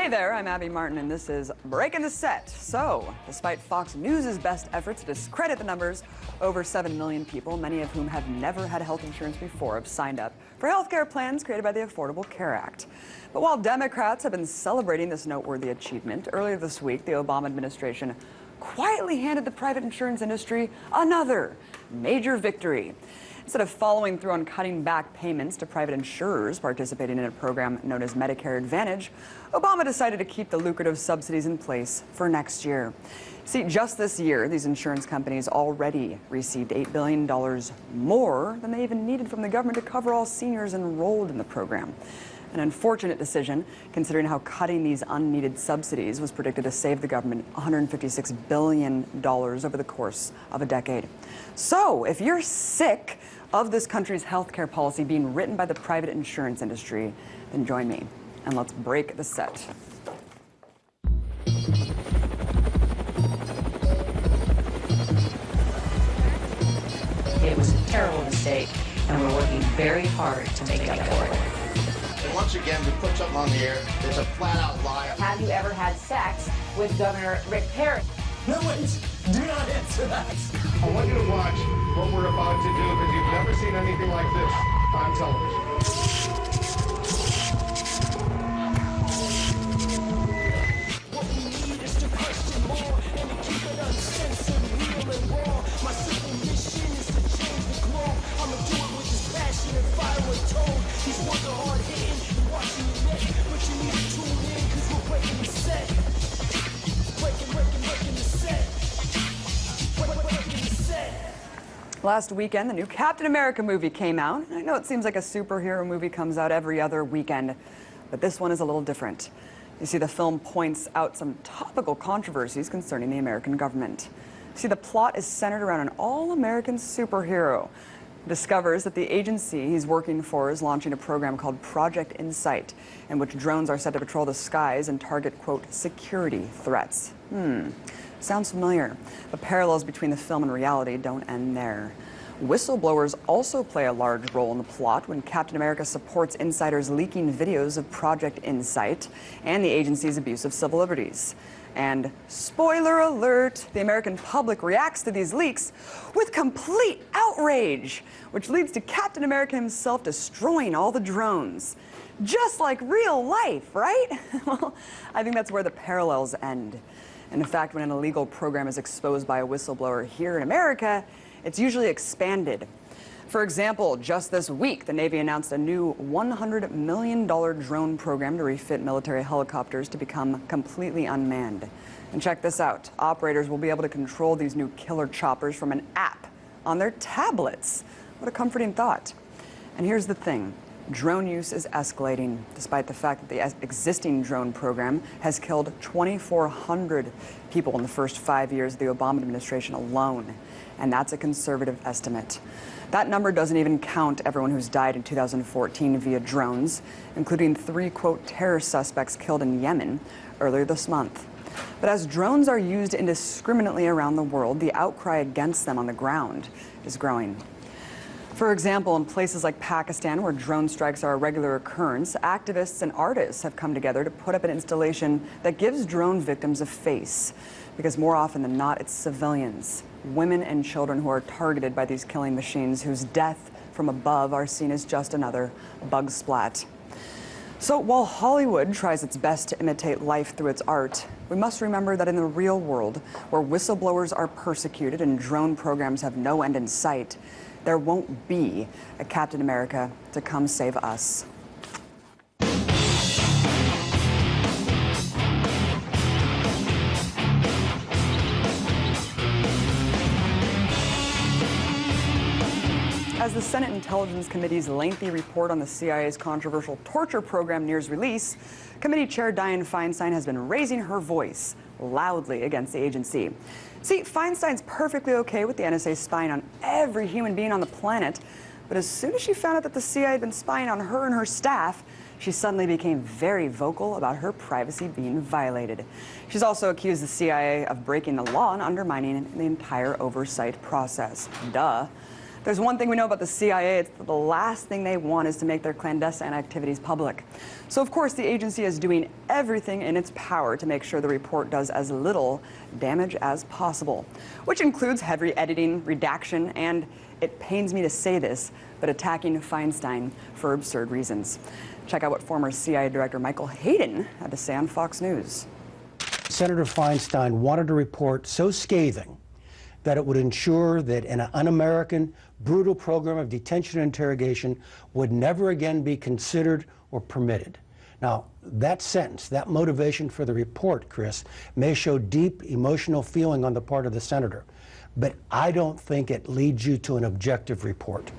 Hey there, I'm Abby Martin, and this is Breaking the Set. So, despite Fox News' best efforts to discredit the numbers, over 7 million people, many of whom have never had health insurance before, have signed up for healthcare plans created by the Affordable Care Act. But while Democrats have been celebrating this noteworthy achievement, earlier this week, the Obama administration quietly handed the private insurance industry another major victory. Instead of following through on cutting back payments to private insurers participating in a program known as Medicare Advantage, Obama decided to keep the lucrative subsidies in place for next year. See, just this year, these insurance companies already received $8 billion more than they even needed from the government to cover all seniors enrolled in the program. An unfortunate decision, considering how cutting these unneeded subsidies was predicted to save the government $156 billion over the course of a decade. So, if you're sick of this country's healthcare policy being written by the private insurance industry, then join me and let's break the set. It was a terrible mistake, and we're working very hard to make up for it. Once again, we put something on the air that's a flat-out lie. Have you ever had sex with Governor Rick Perry? No, wait, do not answer that. I want you to watch what we're about to do because you've never seen anything like this on television. What we need is to question more and to keep it uncensored, real and raw. My simple mission is to change the globe. I'ma do it with this passion and fire untold. These words are hard hitting, you're watching your neck, but you need to tune in because we're breaking the set. Breaking the set. Breaking the set. Last weekend, the new Captain America movie came out. I know it seems like a superhero movie comes out every other weekend, but this one is a little different. You see, the film points out some topical controversies concerning the American government. See, the plot is centered around an all-American superhero who discovers that the agency he's working for is launching a program called Project Insight, in which drones are set to patrol the skies and target, quote, security threats. Sounds familiar. The parallels between the film and reality don't end there. Whistleblowers also play a large role in the plot when Captain America supports insiders leaking videos of Project Insight and the agency's abuse of civil liberties. And spoiler alert, the American public reacts to these leaks with complete outrage, which leads to Captain America himself destroying all the drones. Just like real life, right? Well, I think that's where the parallels end. And in fact, when an illegal program is exposed by a whistleblower here in America, it's usually expanded. For example, just this week, the Navy announced a new $100 million drone program to refit military helicopters to become completely unmanned. And check this out. Operators will be able to control these new killer choppers from an app on their tablets. What a comforting thought. And here's the thing. Drone use is escalating, despite the fact that the existing drone program has killed 2,400 people in the first 5 years of the Obama administration alone. And that's a conservative estimate. That number doesn't even count everyone who's died in 2014 via drones, including 3, quote, terror suspects killed in Yemen earlier this month. But as drones are used indiscriminately around the world, the outcry against them on the ground is growing. For example, in places like Pakistan, where drone strikes are a regular occurrence, activists and artists have come together to put up an installation that gives drone victims a face. Because more often than not, it's civilians, women and children who are targeted by these killing machines whose death from above are seen as just another bug splat. So while Hollywood tries its best to imitate life through its art, we must remember that in the real world, where whistleblowers are persecuted and drone programs have no end in sight, there won't be a Captain America to come save us. As the Senate Intelligence Committee's lengthy report on the CIA's controversial torture program nears release, Committee Chair Dianne Feinstein has been raising her voice loudly against the agency. See, Feinstein's perfectly okay with the NSA spying on every human being on the planet, but as soon as she found out that the CIA had been spying on her and her staff, she suddenly became very vocal about her privacy being violated. She's also accused the CIA of breaking the law and undermining the entire oversight process. Duh. There's one thing we know about the CIA, it's that the last thing they want is to make their clandestine activities public. So of course the agency is doing everything in its power to make sure the report does as little damage as possible, which includes heavy editing, redaction, and, it pains me to say this, but attacking Feinstein for absurd reasons. Check out what former CIA Director Michael Hayden had to say on Fox News. Senator Feinstein wanted a report so scathing that it would ensure that an un-American, brutal program of detention and interrogation would never again be considered or permitted. Now, that sentence, that motivation for the report, Chris, may show deep emotional feeling on the part of the senator, but I don't think it leads you to an objective report.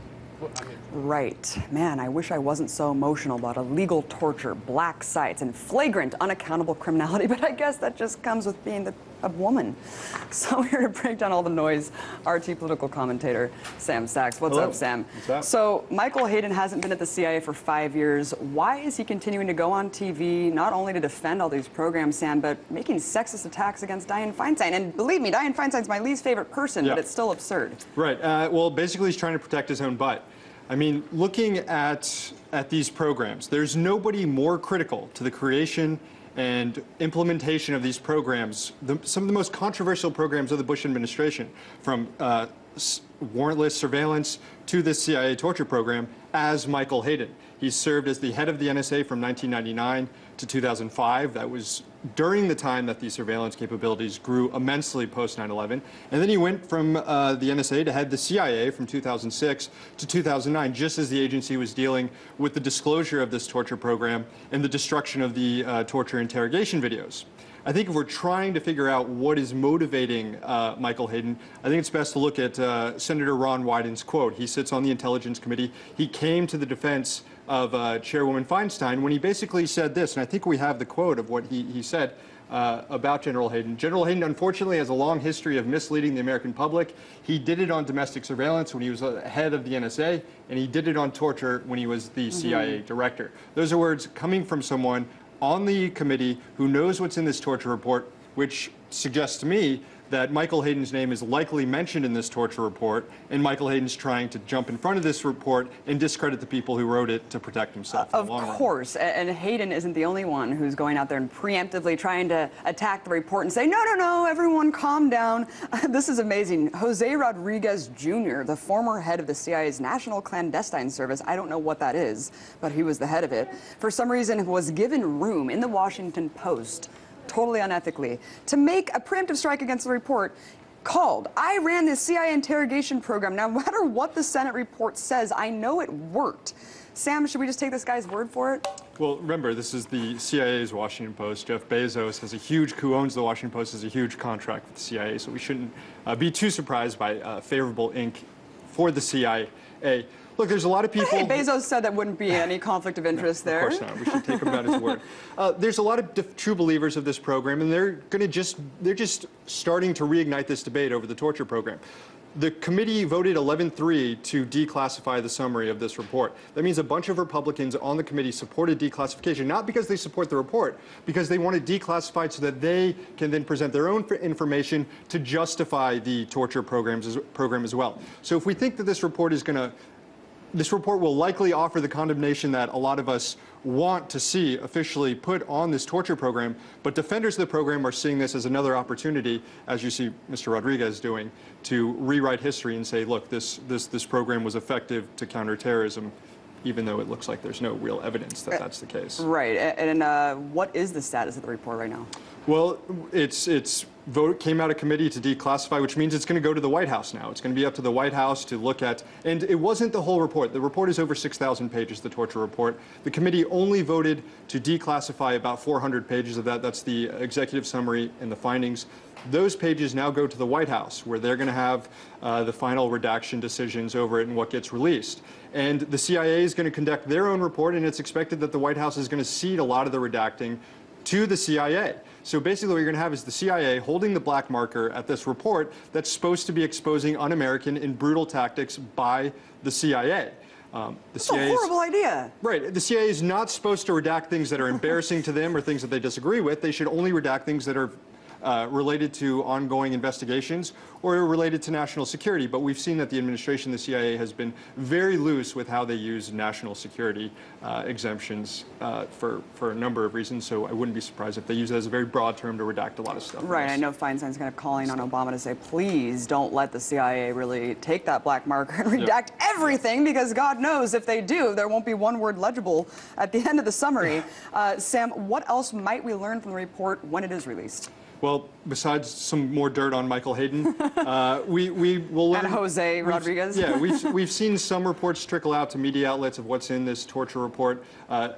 Right. Man, I wish I wasn't so emotional about illegal torture, black sites, and flagrant, unaccountable criminality, but I guess that just comes with being a woman. So here to break down all the noise, RT political commentator Sam Sachs. What's Hello. up, Sam? What's up? So Michael Hayden hasn't been at the CIA for 5 years. Why is he continuing to go on TV, not only to defend all these programs, Sam, but making sexist attacks against Dianne Feinstein? And believe me, Dianne Feinstein's my least favorite person, but it's still absurd. Right. Well, basically, he's trying to protect his own butt. I mean, looking at these programs, there's nobody more critical to the creation and implementation of these programs, some of the most controversial programs of the Bush administration, from warrantless surveillance to this CIA torture program, as Michael Hayden. He served as the head of the NSA from 1999 to 2005. That was during the time that these surveillance capabilities grew immensely post 9/11. And then he went from the NSA to head the CIA from 2006 to 2009, just as the agency was dealing with the disclosure of this torture program and the destruction of the torture interrogation videos. I think if we're trying to figure out what is motivating Michael Hayden, I think it's best to look at Senator Ron Wyden's quote. He sits on the Intelligence Committee. He came to the defense of Chairwoman Feinstein when he basically said this, and I think we have the quote of what he said about General Hayden. General Hayden, unfortunately, has a long history of misleading the American public. He did it on domestic surveillance when he was head of the NSA, and he did it on torture when he was the CIA director. Those are words coming from someone on the committee who knows what's in this torture report, which suggests to me that Michael Hayden's name is likely mentioned in this torture report, and Michael Hayden's trying to jump in front of this report and discredit the people who wrote it to protect himself in the long run. Of course, and Hayden isn't the only one who's going out there and preemptively trying to attack the report and say, no, no, no, everyone calm down. This is amazing. Jose Rodriguez Jr., the former head of the CIA's National Clandestine Service, I don't know what that is, but he was the head of it, for some reason was given room in the Washington Post, totally unethically, to make a preemptive strike against the report called, I ran this CIA interrogation program. Now, no matter what the Senate report says, I know it worked. Sam, should we just take this guy's word for it? Well, remember, this is the CIA's Washington Post. Jeff Bezos who owns the Washington Post, has a huge contract with the CIA, so we shouldn't be too surprised by favorable ink for the CIA. Look, there's a lot of people... Hey, Bezos said that wouldn't be any conflict of interest there. Of course not. We should take him at his word. There's a lot of true believers of this program, and they're just starting to reignite this debate over the torture program. The committee voted 11-3 to declassify the summary of this report. That means a bunch of Republicans on the committee supported declassification, not because they support the report, because they want it declassified so that they can then present their own information to justify the torture program as well. So if we think that this report will likely offer the condemnation that a lot of us want to see officially put on this torture program, but defenders of the program are seeing this as another opportunity, as you see Mr. Rodriguez doing, to rewrite history and say, look, this program was effective to counter terrorism, even though it looks like there's no real evidence that that's the case. Right, and what is the status of the report right now? Well, its vote came out of committee to declassify, which means it's going to go to the White House now. It's going to be up to the White House to look at, and it wasn't the whole report. The report is over 6,000 pages, the torture report. The committee only voted to declassify about 400 pages of that. That's the executive summary and the findings. Those pages now go to the White House, where they're going to have the final redaction decisions over it and what gets released. And the CIA is going to conduct their own report, and it's expected that the White House is going to cede a lot of the redacting to the CIA. So basically what you're going to have is the CIA holding the black marker at this report that's supposed to be exposing un-American and brutal tactics by the CIA. That's a horrible idea. Right. The CIA is not supposed to redact things that are embarrassing to them or things that they disagree with. They should only redact things that are related to ongoing investigations or related to national security. But we've seen that the administration, the CIA, has been very loose with how they use national security exemptions for a number of reasons. So I wouldn't be surprised if they use it as a very broad term to redact a lot of stuff. Right. I know Feinstein's kind of calling on Obama to say, please don't let the CIA really take that black marker and redact everything, because God knows if they do, there won't be one word legible at the end of the summary. Sam, what else might we learn from the report when it is released? Well, besides some more dirt on Michael Hayden, we will learn. And Jose Rodriguez. Yeah, we've seen some reports trickle out to media outlets of what's in this torture report.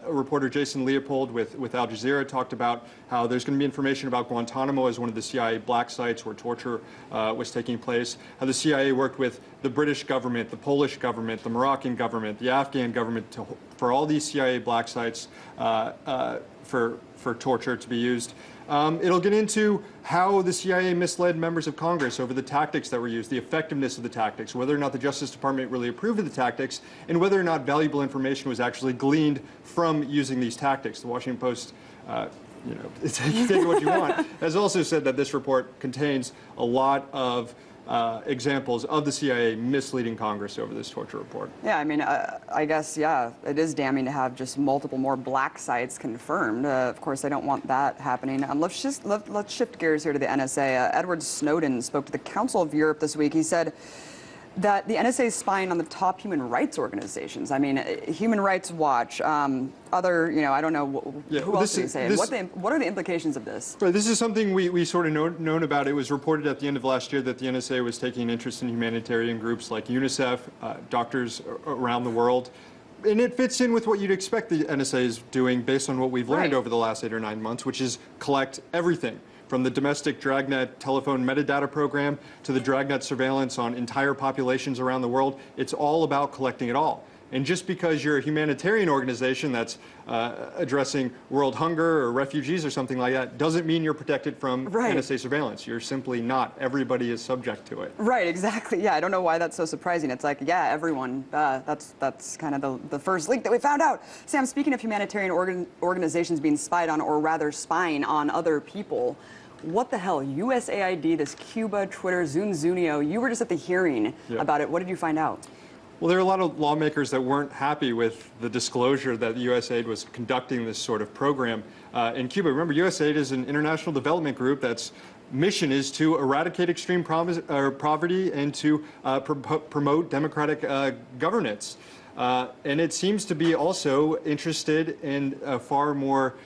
Reporter Jason Leopold with Al Jazeera talked about how there's going to be information about Guantanamo as one of the CIA black sites where torture was taking place. How the CIA worked with the British government, the Polish government, the Moroccan government, the Afghan government for all these CIA black sites for torture to be used. It'll get into how the CIA misled members of Congress over the tactics that were used, the effectiveness of the tactics, whether or not the Justice Department really approved of the tactics, and whether or not valuable information was actually gleaned from using these tactics. The Washington Post, take what you want, has also said that this report contains a lot of examples of the CIA misleading Congress over this torture report. Yeah, I mean, I guess, yeah, it is damning to have just multiple more black sites confirmed. Of course, I don't want that happening. Let's shift gears here to the NSA. Edward Snowden spoke to the Council of Europe this week. He said that the NSA is spying on the top human rights organizations. I mean, Human Rights Watch, other, I don't know, who else did he say? What are the implications of this? Right, this is something we sort of known about. It was reported at the end of last year that the NSA was taking an interest in humanitarian groups like UNICEF, doctors around the world. And it fits in with what you'd expect the NSA is doing based on what we've learned over the last 8 or 9 months, which is collect everything. From the domestic Dragnet telephone metadata program to the Dragnet surveillance on entire populations around the world, it's all about collecting it all. And just because you're a humanitarian organization that's addressing world hunger or refugees or something like that doesn't mean you're protected from NSA surveillance. You're simply not. Everybody is subject to it. Right, exactly. Yeah, I don't know why that's so surprising. It's like, yeah, everyone. That's kind of the first link that we found out. Sam, speaking of humanitarian organizations being spied on, or rather spying on other people, what the hell? USAID, this Cuba, Twitter, Zunzunio, you were just at the hearing about it. What did you find out? Well, there are a lot of lawmakers that weren't happy with the disclosure that USAID was conducting this sort of program in Cuba. Remember, USAID is an international development group that's mission is to eradicate extreme poverty and to promote democratic governance. And it seems to be also interested in a far more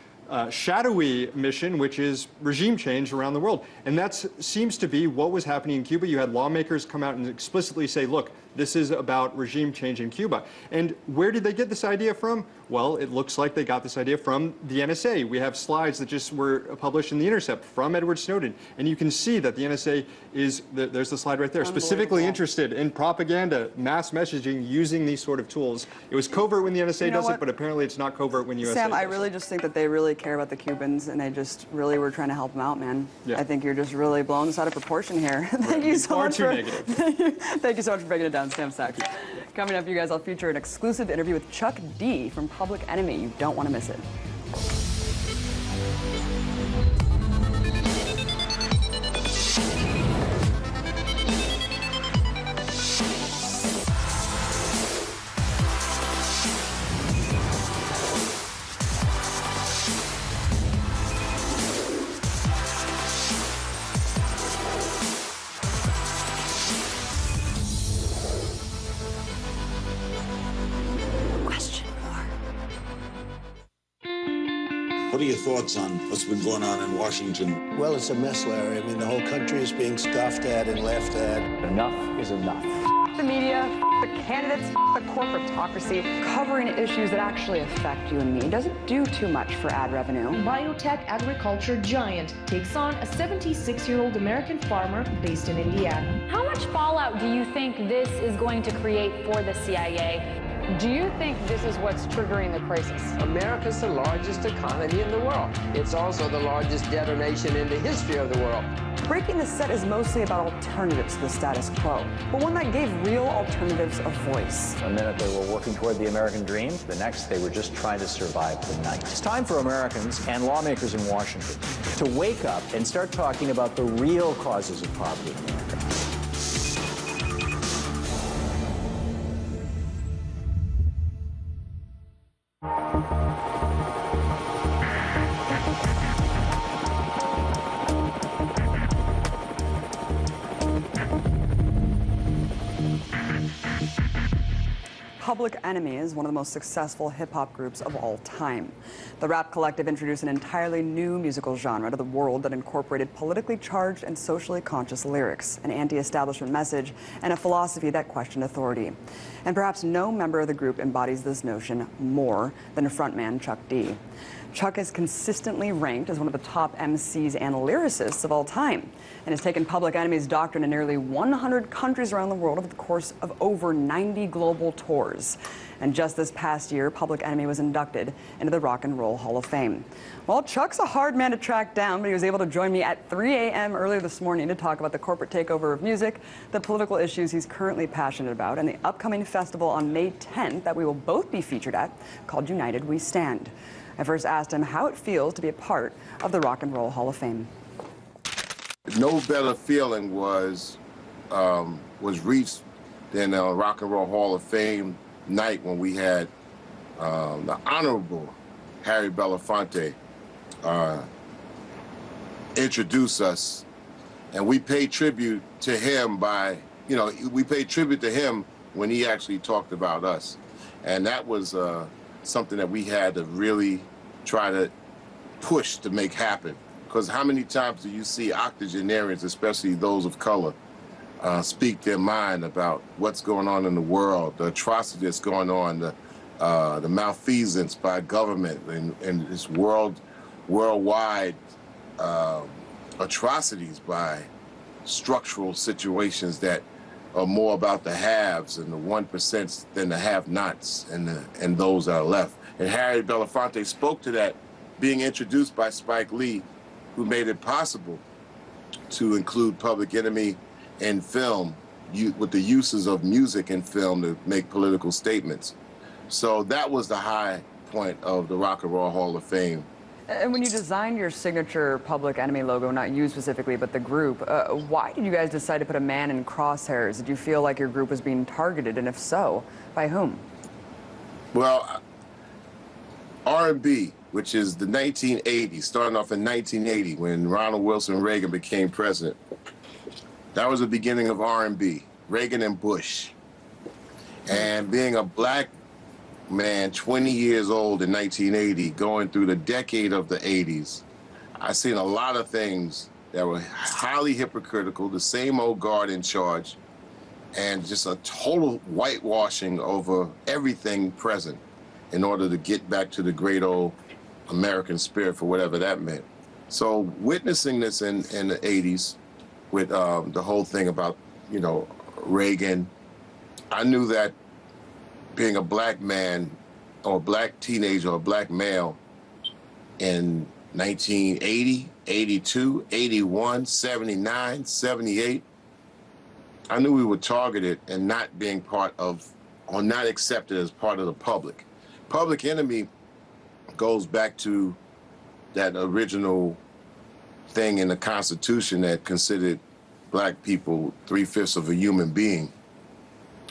shadowy mission, which is regime change around the world. And that seems to be what was happening in Cuba. You had lawmakers come out and explicitly say, look, this is about regime change in Cuba. And where did they get this idea from? Well, it looks like they got this idea from the NSA. We have slides that just were published in The Intercept from Edward Snowden. And you can see that the NSA is, there's the slide right there, specifically interested in propaganda, mass messaging using these sort of tools. It was covert when the NSA does it, but apparently it's not covert when USAID does it. Sam, I really just think that they really care about the Cubans, and they just really were trying to help them out, man. Yeah. I think you're just really blowing this out of proportion here. Thank you so much Thank you so much for breaking it down, Sam Sachs. Coming up, you guys, I'll feature an exclusive interview with Chuck D from Public Enemy. You don't want to miss it. What are your thoughts on what's been going on in Washington? Well, it's a mess, Larry. I mean, the whole country is being scoffed at and laughed at. Enough is enough. The media, the candidates, the corporatocracy, covering issues that actually affect you and me doesn't do too much for ad revenue. Biotech agriculture giant takes on a 76-year-old American farmer based in Indiana. How much fallout do you think this is going to create for the CIA? Do you think this is what's triggering the crisis? America's the largest economy in the world. It's also the largest debtor nation in the history of the world. Breaking the set is mostly about alternatives to the status quo, but one that gave real alternatives a voice. One minute they were working toward the American dream, the next they were just trying to survive the night. It's time for Americans and lawmakers in Washington to wake up and start talking about the real causes of poverty in America. Public Enemy is one of the most successful hip-hop groups of all time. The rap collective introduced an entirely new musical genre to the world that incorporated politically charged and socially conscious lyrics, an anti-establishment message, and a philosophy that questioned authority. And perhaps no member of the group embodies this notion more than frontman Chuck D. Chuck is consistently ranked as one of the top MCs and lyricists of all time, and has taken Public Enemy's doctrine to nearly 100 countries around the world over the course of over 90 global tours. And just this past year, Public Enemy was inducted into the Rock and Roll Hall of Fame. Well, Chuck's a hard man to track down, but he was able to join me at 3 a.m. earlier this morning to talk about the corporate takeover of music, the political issues he's currently passionate about, and the upcoming festival on May 10th that we will both be featured at, called United We Stand. I first asked him how it feels to be a part of the Rock and Roll Hall of Fame. No better feeling was reached than Rock and Roll Hall of Fame night when we had the Honorable Harry Belafonte introduce us, and we paid tribute to him by, we paid tribute to him when he actually talked about us, and that was something that we had to really try to push to make happen. Because how many times do you see octogenarians, especially those of color, speak their mind about what's going on in the world, the atrocity that's going on, the malfeasance by government, and this worldwide atrocities by structural situations that are more about the haves and the 1% than the have-nots and those that are left. And Harry Belafonte spoke to that, being introduced by Spike Lee, who made it possible to include Public Enemy in film with the uses of music in film to make political statements. So that was the high point of the Rock and Roll Hall of Fame. And when you designed your signature Public Enemy logo, not you specifically, but the group, why did you guys decide to put a man in crosshairs? Did you feel like your group was being targeted, and if so, by whom? Well, R&B, which is the 1980s, starting off in 1980 when Ronald Wilson Reagan became president. That was the beginning of R&B, Reagan and Bush. And being a black man, 20 years old in 1980, going through the decade of the 80s, I seen a lot of things that were highly hypocritical, the same old guard in charge, and just a total whitewashing over everything present in order to get back to the great old American spirit, for whatever that meant. So witnessing this in the 80s with the whole thing about, Reagan, I knew that being a black man or a black teenager or a black male in 1980, 82, 81, 79, 78, I knew we were targeted and not being part of, or not accepted as part of the public. Public Enemy goes back to that original thing in the Constitution that considered black people 3/5 of a human being.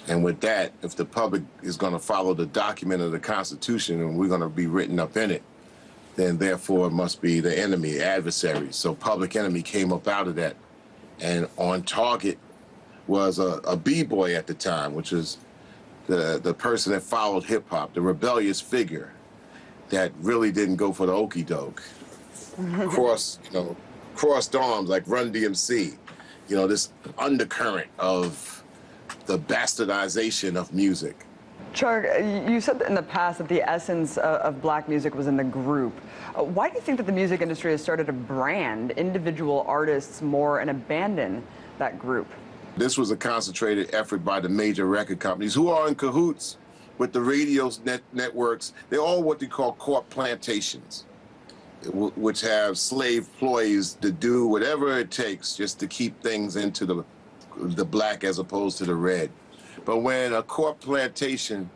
And with that, if the public is going to follow the document of the Constitution and we're going to be written up in it, then therefore it must be the enemy, adversary. So Public Enemy came up out of that. And on target was a B-boy at the time, which is the person that followed hip-hop, the rebellious figure that really didn't go for the okie doke. Crossed arms like Run DMC. This undercurrent of the bastardization of music. Chuck, you said in the past that the essence of black music was in the group. Why do you think that the music industry has started to brand individual artists more and abandon that group? This was a concentrated effort by the major record companies who are in cahoots with the radio networks, they're all what they call corp plantations, which have slave employees to do whatever it takes just to keep things into the black as opposed to the red. But when a corp plantation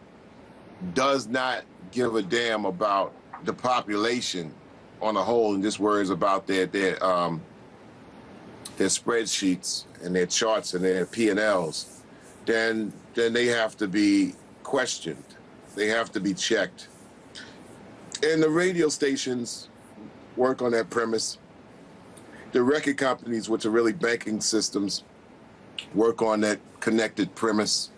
does not give a damn about the population on the whole and just worries about their spreadsheets and their charts and their P&Ls, then they have to be questioned. They have to be checked. And the radio stations work on that premise. The record companies, which are really banking systems, work on that connected premise.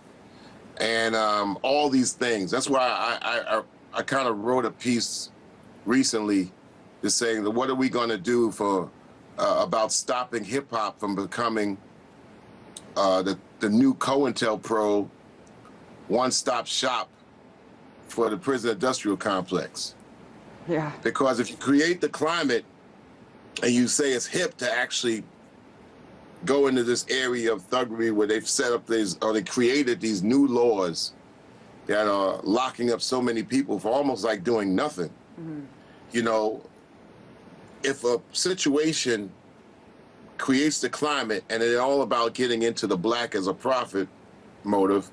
And all these things. That's why I kind of wrote a piece recently just saying that what are we going to do for about stopping hip hop from becoming the new COINTELPRO one-stop shop for the prison industrial complex. Yeah. Because if you create the climate and you say it's hip to actually go into this area of thuggery where they've set up these, or they created these new laws that are locking up so many people for almost like doing nothing. Mm-hmm. You know, if a situation creates the climate and it's all about getting into the black as a profit motive,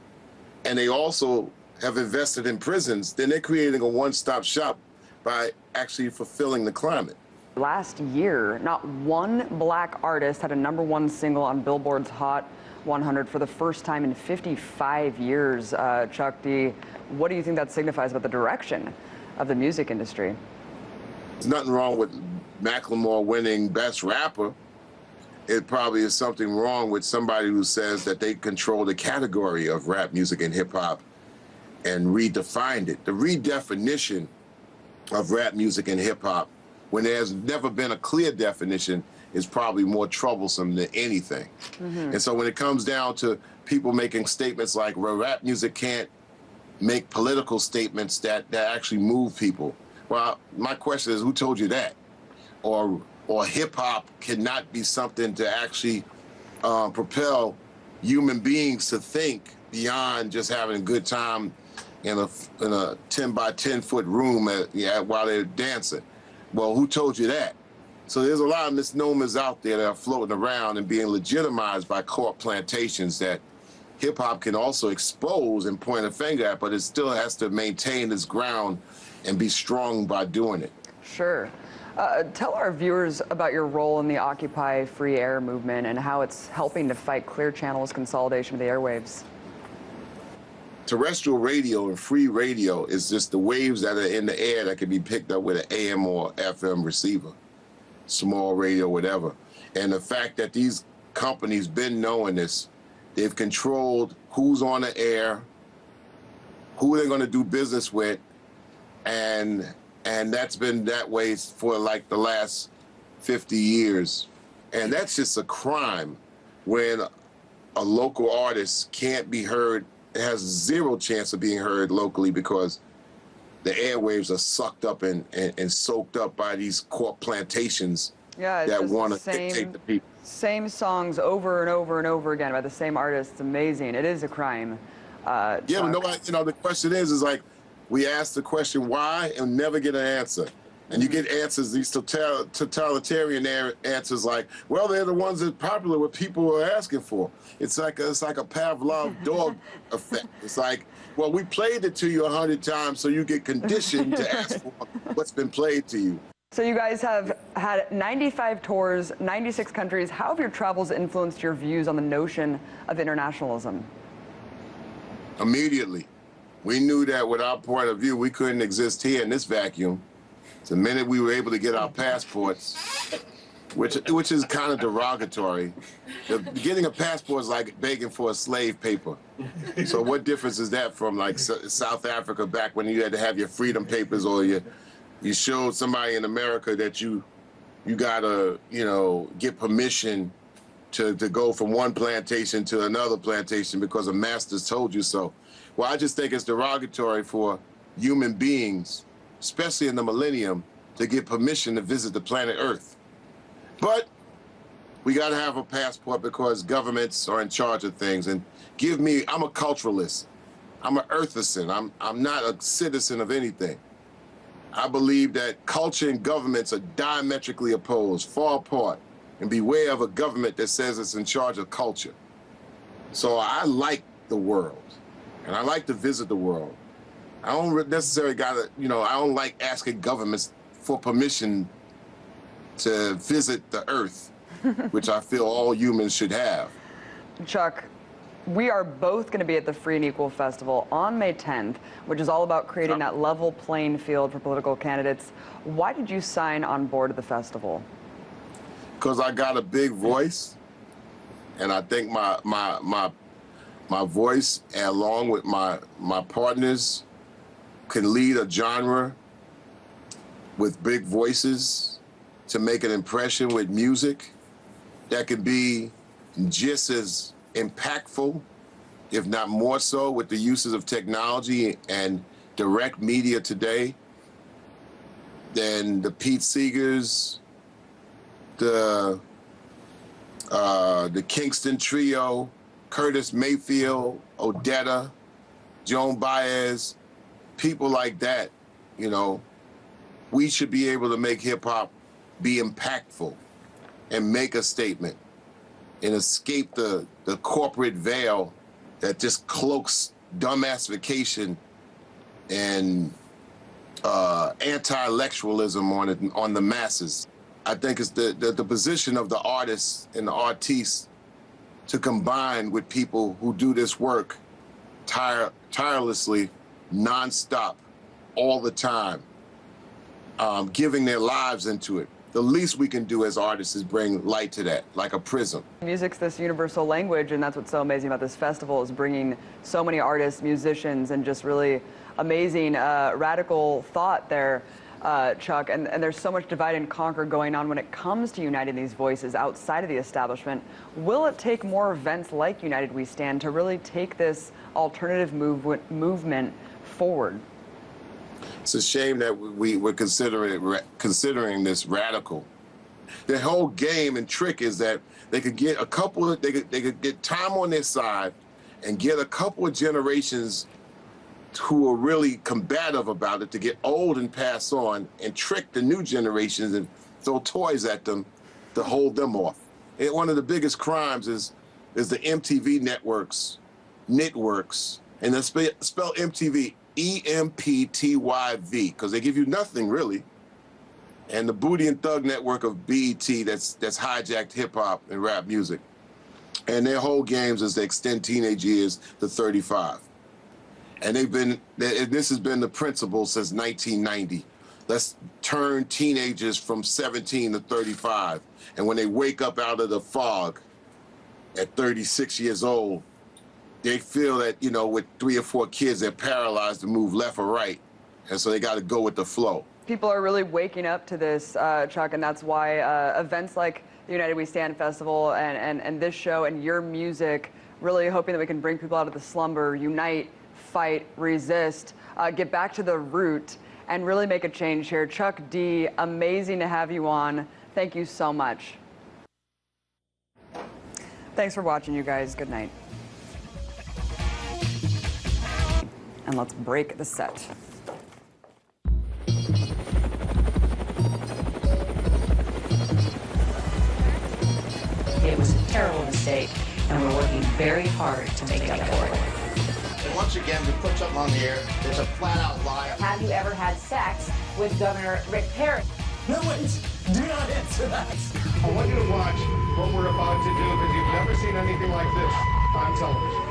and they also have invested in prisons, then they're creating a one-stop shop by actually fulfilling the climate. Last year, not one black artist had a #1 single on Billboard's Hot 100 for the first time in 55 years. Chuck D, what do you think that signifies about the direction of the music industry? There's nothing wrong with Macklemore winning Best Rapper. It probably is something wrong with somebody who says that they control the category of rap music and hip hop and redefined it. The redefinition of rap music and hip hop, when there's never been a clear definition, is probably more troublesome than anything. Mm-hmm. And so when it comes down to people making statements like, well, rap music can't make political statements that actually move people. Well, my question is, who told you that? Or hip hop cannot be something to actually propel human beings to think beyond just having a good time in a 10 by 10 foot room while they're dancing. Well, who told you that? So there's a lot of misnomers out there that are floating around and being legitimized by corp plantations that hip hop can also expose and point a finger at, but it still has to maintain its ground and be strong by doing it. Sure. Tell our viewers about your role in the Occupy Free Air movement and how it's helping to fight Clear Channel's consolidation of the airwaves. Terrestrial radio and free radio is just the waves that are in the air that can be picked up with an AM or FM receiver, small radio, whatever. And the fact that these companies been knowing this, they've controlled who's on the air, who they're going to do business with, and that's been that way for like the last 50 years. And that's just a crime when a local artist can't be heard, has zero chance of being heard locally because the airwaves are sucked up and soaked up by these corp plantations that want to dictate the people. Same songs over and over and over again by the same artists. It's amazing. It is a crime. Yeah, but nobody, the question is like, we ask the question why and never get an answer. And you get answers, these totalitarian answers like, well, they're the ones that are popular, what people are asking for. It's like a Pavlov dog effect. It's like, well, we played it to you 100 times so you get conditioned to ask for what's been played to you. So you guys have had 95 tours, 96 countries. How have your travels influenced your views on the notion of internationalism? Immediately. We knew that with our point of view, we couldn't exist here in this vacuum. The minute we were able to get our passports, which is kind of derogatory. Getting a passport is like begging for a slave paper. So what difference is that from like South Africa back when you had to have your freedom papers, or you showed somebody in America that you gotta, get permission to go from one plantation to another plantation because a master's told you so. Well, I just think it's derogatory for human beings, especially in the millennium, to get permission to visit the planet Earth. But we got to have a passport because governments are in charge of things. And I'm a culturalist. I'm an earthicist. I'm not a citizen of anything. I believe that culture and governments are diametrically opposed, far apart, and beware of a government that says it's in charge of culture. So I like the world, and I like to visit the world. I don't necessarily gotta, I don't like asking governments for permission to visit the earth, which I feel all humans should have. Chuck, we are both going to be at the Free and Equal Festival on May 10th, which is all about creating that level playing field for political candidates. Why did you sign on board of the festival? Because I got a big voice, and I think my voice, along with my partners, can lead a genre with big voices to make an impression with music that could be just as impactful, if not more so, with the uses of technology and direct media today than the Pete Seegers, the Kingston Trio, Curtis Mayfield, Odetta, Joan Baez, people like that. We should be able to make hip hop be impactful and make a statement and escape the corporate veil that just cloaks dumbassification and anti-intellectualism on the masses. I think it's the position of the artists and the artistes to combine with people who do this work tirelessly, nonstop, all the time, giving their lives into it. The least we can do as artists is bring light to that, like a prism. Music's this universal language, and that's what's so amazing about this festival, is bringing so many artists, musicians, and just really amazing radical thought there, Chuck. And there's so much divide and conquer going on when it comes to uniting these voices outside of the establishment. Will it take more events like United We Stand to really take this alternative movement forward? It's a shame that we're considering this radical. The whole game and trick is that they could get they could get time on their side and get a couple of generations who are really combative about it to get old and pass on and trick the new generations and throw toys at them to hold them off. And one of the biggest crimes is the MTV networks, and they spell MTV EMPTYV, because they give you nothing really. And the Booty and Thug network of BET that's hijacked hip hop and rap music. And their whole games is to extend teenage years to 35. And this has been the principle since 1990. Let's turn teenagers from 17 to 35. And when they wake up out of the fog at 36 years old, they feel that, with 3 or 4 kids, they're paralyzed to move left or right. And so they got to go with the flow. People are really waking up to this, Chuck, and that's why events like the United We Stand Festival and this show and your music, really hoping that we can bring people out of the slumber, unite, fight, resist, get back to the root, and really make a change here. Chuck D, amazing to have you on. Thank you so much. Thanks for watching, you guys. Good night. And let's break the set. It was a terrible mistake, and we're working very hard to make up for it. And once again, we put something on the air that's a flat-out lie. Have you ever had sex with Governor Rick Perry? No, wait. Do not answer that. I want you to watch what we're about to do, because you've never seen anything like this on television.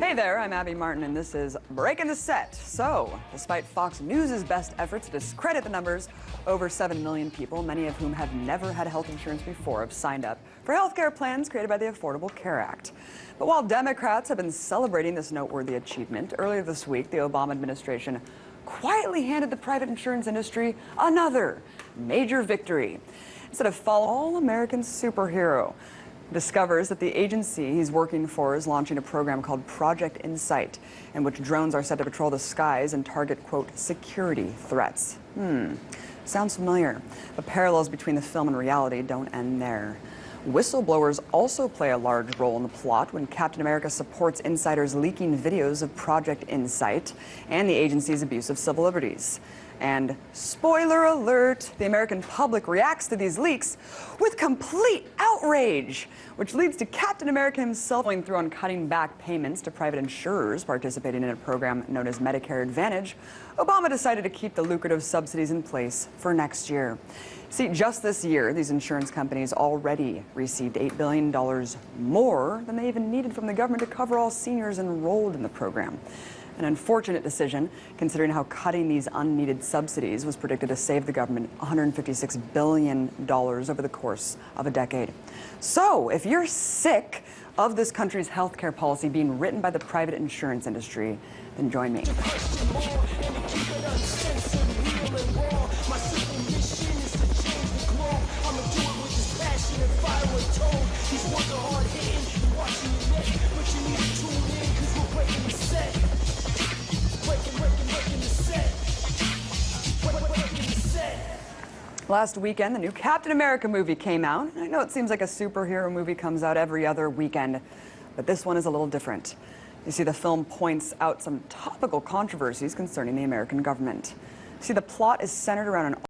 Hey there, I'm Abby Martin, and this is Breaking the Set. So, despite Fox News' best efforts to discredit the numbers, over 7 million people, many of whom have never had health insurance before, have signed up for healthcare plans created by the Affordable Care Act. But while Democrats have been celebrating this noteworthy achievement, earlier this week, the Obama administration quietly handed the private insurance industry another major victory. Instead of following all-American superhero, discovers that the agency he's working for is launching a program called Project Insight, in which drones are set to patrol the skies and target, quote, security threats. Sounds familiar. The parallels between the film and reality don't end there. Whistleblowers also play a large role in the plot when Captain America supports insiders leaking videos of Project Insight and the agency's abuse of civil liberties. And spoiler alert, the American public reacts to these leaks with complete outrage, which leads to Captain America himself going through on cutting back payments to private insurers participating in a program known as Medicare Advantage. Obama decided to keep the lucrative subsidies in place for next year. See, just this year, these insurance companies already received $8 billion more than they even needed from the government to cover all seniors enrolled in the program. An unfortunate decision, considering how cutting these unneeded subsidies was predicted to save the government $156 billion over the course of a decade. So, if you're sick of this country's healthcare policy being written by the private insurance industry, then join me. Last weekend, the new Captain America movie came out. I know it seems like a superhero movie comes out every other weekend, but this one is a little different. You see, the film points out some topical controversies concerning the American government. See, the plot is centered around an